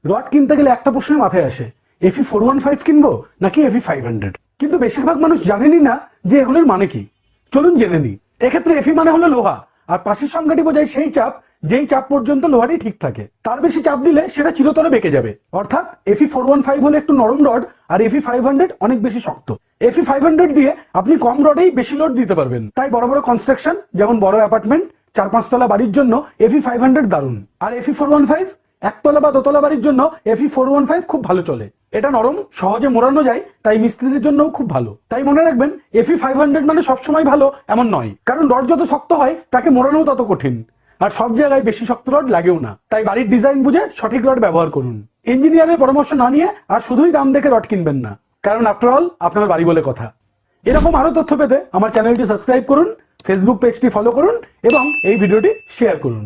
Rod কিনতে গেলে একটা প্রশ্ন মাথায় আসে, এফি 415 কিনবো নাকি এফি 500? কিন্তু বেশিরভাগ মানুষ জানেনই না যে এগুলোর মানে কি। চলুন জেনে নিই। এক্ষেত্রে এফি মানে হলো লোহা, আর পাশের সংখ্যাটি বোঝায় সেই চাপ যেই চাপ পর্যন্ত লোহাটি ঠিক থাকে। তার বেশি চাপ দিলে সেটা চিরতরে বেঁকে যাবে। অর্থাৎ এফি 415 হলো একটু নরম রড, আর এফি 500 অনেক বেশি শক্ত। এফি 500 দিয়ে আপনি কম রডেই বেশি লোড দিতে পারবেন। তাই বড় বড় কনস্ট্রাকশন, যেমন বড় অ্যাপার্টমেন্ট, 4-5 তলা বাড়ির জন্য এফি 500 দারুণ। আর এফি 415 একতলা বা দোতলা বাড়ির জন্য এফি 415 খুব ভালো চলে। এটা নরম, সহজে মোড়ানো যায়, তাই মিস্ত্রিদের জন্য খুব ভালো। তাই মনে রাখবেন, এফি 500 মানে সবসময় ভালো এমন নয়, কারণ রড যত শক্ত হয় তাকে মোড়ানো তত কঠিন। আর সব জায়গায় বেশি শক্ত রড লাগেও না। তাই বাড়ির ডিজাইন বুঝে সঠিক রড ব্যবহার করুন। ইঞ্জিনিয়ারের পরামর্শ না নিয়ে আর শুধুই দাম দেখে রড কিনবেন না, কারণ আফটার অল আপনার বাড়ি বলে কথা। এরকম আরো তথ্য পেতে আমার চ্যানেলটি সাবস্ক্রাইব করুন, ফেসবুক পেজটি ফলো করুন এবং এই ভিডিওটি শেয়ার করুন।